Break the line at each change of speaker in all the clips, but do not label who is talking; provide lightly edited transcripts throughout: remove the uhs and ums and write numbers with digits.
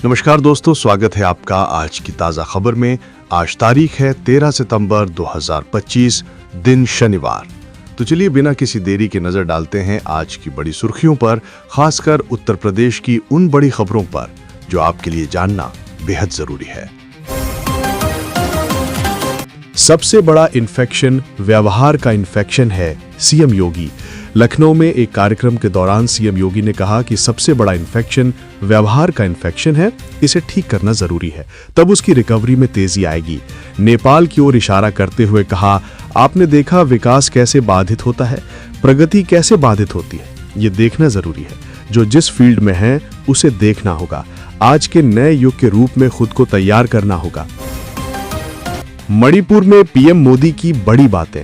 नमस्कार दोस्तों, स्वागत है आपका आज की ताज़ा खबर में। आज तारीख है 13 सितंबर 2025, दिन शनिवार। तो चलिए बिना किसी देरी के नजर डालते हैं आज की बड़ी सुर्खियों पर, खासकर उत्तर प्रदेश की उन बड़ी खबरों पर जो आपके लिए जानना बेहद जरूरी है। सबसे बड़ा इन्फेक्शन व्यवहार का इन्फेक्शन है, सीएम योगी। लखनऊ में एक कार्यक्रम के दौरान सीएम योगी ने कहा कि सबसे बड़ा इन्फेक्शन व्यवहार का इन्फेक्शन है, इसे ठीक करना जरूरी है, तब उसकी रिकवरी में तेजी आएगी। नेपाल की ओर इशारा करते हुए कहा, आपने देखा विकास कैसे बाधित होता है, प्रगति कैसे बाधित होती है, ये देखना जरूरी है। जो जिस फील्ड में है उसे देखना होगा। आज के नए युग के रूप में खुद को तैयार करना होगा। मणिपुर में पीएम मोदी की बड़ी बातें।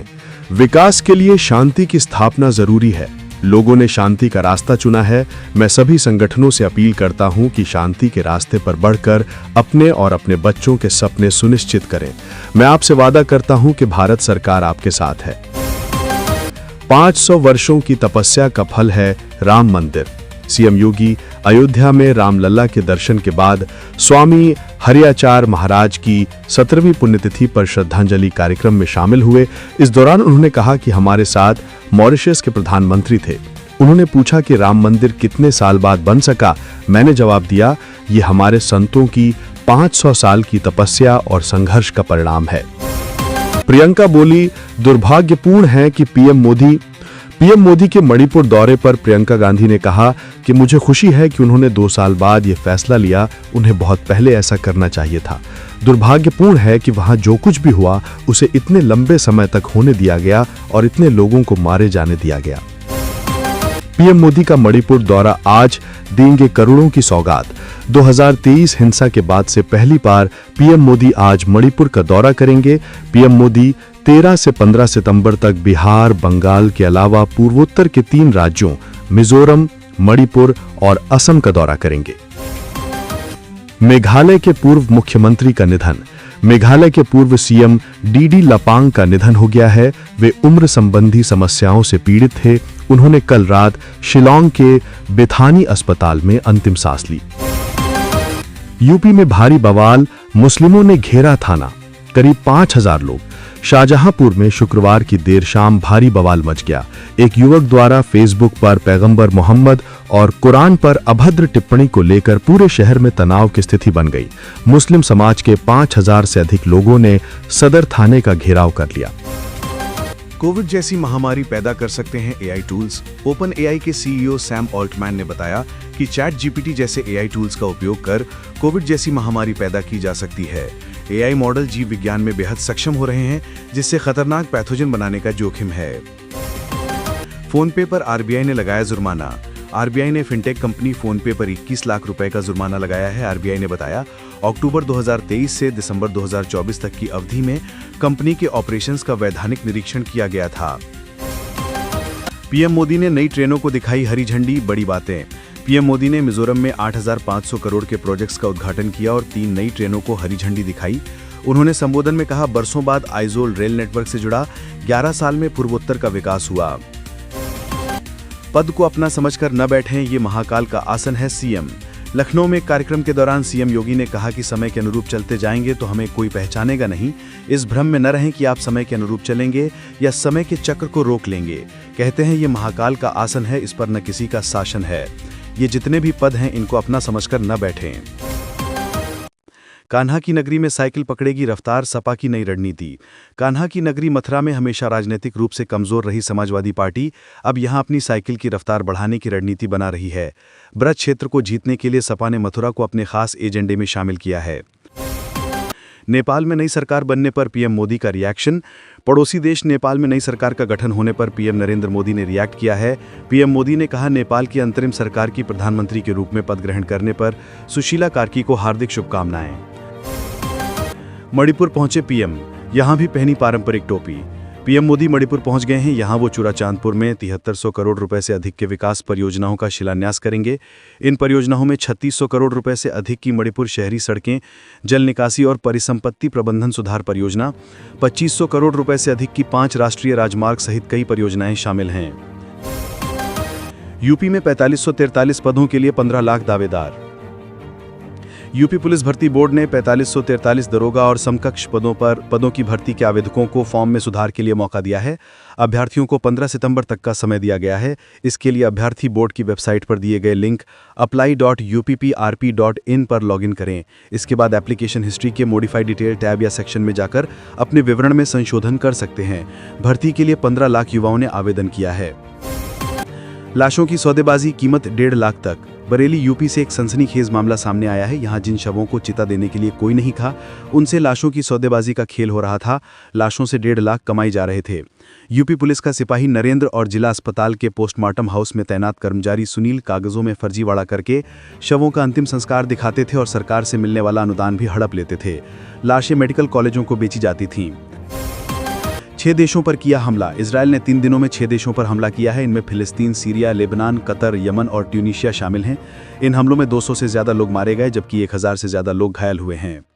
विकास के लिए शांति की स्थापना जरूरी है। लोगों ने शांति का रास्ता चुना है। मैं सभी संगठनों से अपील करता हूं कि शांति के रास्ते पर बढ़कर अपने और अपने बच्चों के सपने सुनिश्चित करें। मैं आपसे वादा करता हूं कि भारत सरकार आपके साथ है। 500 वर्षों की तपस्या का फल है राम मंदिर। सीएम योगी अयोध्या में रामलला के दर्शन के बाद स्वामी हरियाचार्य महाराज की 17वीं पुण्यतिथि पर श्रद्धांजलि कार्यक्रम में शामिल हुए। इस दौरान उन्होंने कहा कि हमारे साथ मॉरिशस के प्रधानमंत्री थे। उन्होंने पूछा कि राम मंदिर कितने साल बाद बन सका। मैंने जवाब दिया, ये हमारे संतों की 500 साल की तपस्या और संघर्ष का परिणाम है। प्रियंका बोली, दुर्भाग्यपूर्ण है कि पीएम मोदी के मणिपुर दौरे पर प्रियंका गांधी ने कहा कि मुझे खुशी है कि उन्होंने 2 साल बाद ये फैसला लिया। उन्हें बहुत पहले ऐसा करना चाहिए था। दुर्भाग्यपूर्ण है कि वहां जो कुछ भी हुआ उसे इतने लंबे समय तक होने दिया गया और इतने लोगों को मारे जाने दिया गया। पीएम मोदी का मणिपुर दौरा आज देंगे करोड़ों की सौगात। 2023 हिंसा के बाद से पहली बार पीएम मोदी आज मणिपुर का दौरा करेंगे। पीएम मोदी 13 से 15 सितंबर तक बिहार, बंगाल के अलावा पूर्वोत्तर के 3 राज्यों मिजोरम, मणिपुर और असम का दौरा करेंगे। मेघालय के पूर्व मुख्यमंत्री का निधन। मेघालय के पूर्व सीएम डीडी लपांग का निधन हो गया है। वे उम्र संबंधी समस्याओं से पीड़ित थे। उन्होंने कल रात शिलांग के बेथानी अस्पताल में अंतिम सांस ली। यूपी में भारी बवाल, मुस्लिमों ने घेरा थाना, करीब 5000 लोग। शाहजहांपुर में शुक्रवार की देर शाम भारी बवाल मच गया। एक युवक द्वारा फेसबुक पर पैगंबर मोहम्मद और कुरान पर अभद्र टिप्पणी को लेकर पूरे शहर में तनाव की स्थिति बन गई। मुस्लिम समाज के 5000 से अधिक लोगों ने सदर थाने का घेराव कर लिया। कोविड जैसी महामारी पैदा कर सकते हैं एआई टूल्स। ओपन एआई के सीईओ सैम ऑल्टमैन ने बताया कि चैट जीपीटी जैसे एआई टूल्स का उपयोग कर कोविड जैसी महामारी पैदा की जा सकती है। एआई मॉडल जीव विज्ञान में बेहद सक्षम हो रहे हैं, जिससे खतरनाक पैथोजन बनाने का जोखिम है। फोन पे पर आरबीआई ने लगाया जुर्माना। आरबीआई ने फिनटेक कंपनी फोन पे पर 21 लाख रुपए का जुर्माना लगाया है। आरबीआई ने बताया, अक्टूबर 2023 से दिसंबर 2024 तक की अवधि में कंपनी के ऑपरेशंस का वैधानिक निरीक्षण किया गया था। पीएम मोदी ने नई ट्रेनों को दिखाई हरी झंडी, बड़ी बातें। पीएम मोदी ने मिजोरम में 8500 करोड़ के प्रोजेक्ट्स का उद्घाटन किया और 3 नई ट्रेनों को हरी झंडी दिखाई। उन्होंने संबोधन में कहा, बरसों बाद आइजोल रेल नेटवर्क से जुड़ा 11 साल में पूर्वोत्तर का विकास हुआ। पद को अपना समझकर न बैठें, ये महाकाल का आसन है सीएम। लखनऊ में कार्यक्रम के दौरान सीएम योगी ने कहा कि समय के अनुरूप चलते जाएंगे तो हमें कोई पहचानेगा नहीं। इस भ्रम में न रहें कि आप समय के अनुरूप चलेंगे या समय के चक्र को रोक लेंगे। कहते हैं ये महाकाल का आसन है, इस पर न किसी का शासन है। ये जितने भी पद हैं इनको अपना समझकर न बैठें। कान्हा की नगरी में साइकिल पकड़ेगी रफ्तार, सपा की नई रणनीति। कान्हा की नगरी मथुरा में हमेशा राजनीतिक रूप से कमजोर रही समाजवादी पार्टी अब यहां अपनी साइकिल की रफ्तार बढ़ाने की रणनीति बना रही है। ब्रज क्षेत्र को जीतने के लिए सपा ने मथुरा को अपने खास एजेंडे में शामिल किया है। नेपाल में नई सरकार बनने पर पीएम मोदी का रिएक्शन। पड़ोसी देश नेपाल में नई सरकार का गठन होने पर पीएम नरेंद्र मोदी ने रिएक्ट किया है। पीएम मोदी ने कहा, नेपाल की अंतरिम सरकार की प्रधानमंत्री के रूप में पद ग्रहण करने पर सुशीला कार्की को हार्दिक शुभकामनाएं। मणिपुर पहुंचे पीएम, यहां भी पहनी पारंपरिक टोपी। पीएम मोदी मणिपुर पहुंच गए हैं। यहां वो चूराचांदपुर में 7300 करोड़ रुपए से अधिक के विकास परियोजनाओं का शिलान्यास करेंगे। इन परियोजनाओं में 3600 करोड़ रुपए से अधिक की मणिपुर शहरी सड़कें, जल निकासी और परिसंपत्ति प्रबंधन सुधार परियोजना, 2500 करोड़ रुपए से अधिक की 5 राष्ट्रीय राजमार्ग सहित कई परियोजनाएं शामिल हैं। यूपी में 4543 पदों के लिए 15 लाख दावेदार।
यूपी पुलिस भर्ती बोर्ड ने 4543 दरोगा और समकक्ष पदों की भर्ती के आवेदकों को फॉर्म में सुधार के लिए मौका दिया है। अभ्यर्थियों को 15 सितंबर तक का समय दिया गया है। इसके लिए अभ्यर्थी बोर्ड की वेबसाइट पर दिए गए लिंक apply.upprp.in पर लॉगिन करें। इसके बाद एप्लीकेशन हिस्ट्री के मॉडिफाइड डिटेल टैब या सेक्शन में जाकर अपने विवरण में संशोधन कर सकते हैं। भर्ती के लिए 15 लाख युवाओं ने आवेदन किया है। लाशों की सौदेबाजी, कीमत 1.5 लाख तक। बरेली यूपी से एक सनसनीखेज मामला सामने आया है। यहाँ जिन शवों को चिता देने के लिए कोई नहीं था, उनसे लाशों की सौदेबाजी का खेल हो रहा था। लाशों से 1.5 लाख कमाई जा रहे थे। यूपी पुलिस का सिपाही नरेंद्र और जिला अस्पताल के पोस्टमार्टम हाउस में तैनात कर्मचारी सुनील कागजों में फर्जीवाड़ा करके शवों का अंतिम संस्कार दिखाते थे और सरकार से मिलने वाला अनुदान भी हड़प लेते थे। लाशें मेडिकल कॉलेजों को बेची जाती थीं। 6 देशों पर किया हमला। इजरायल ने 3 दिनों में 6 देशों पर हमला किया है। इनमें फिलिस्तीन, सीरिया, लेबनान, कतर, यमन और ट्यूनीशिया शामिल हैं। इन हमलों में 200 से ज्यादा लोग मारे गए, जबकि 1000 से ज्यादा लोग घायल हुए हैं।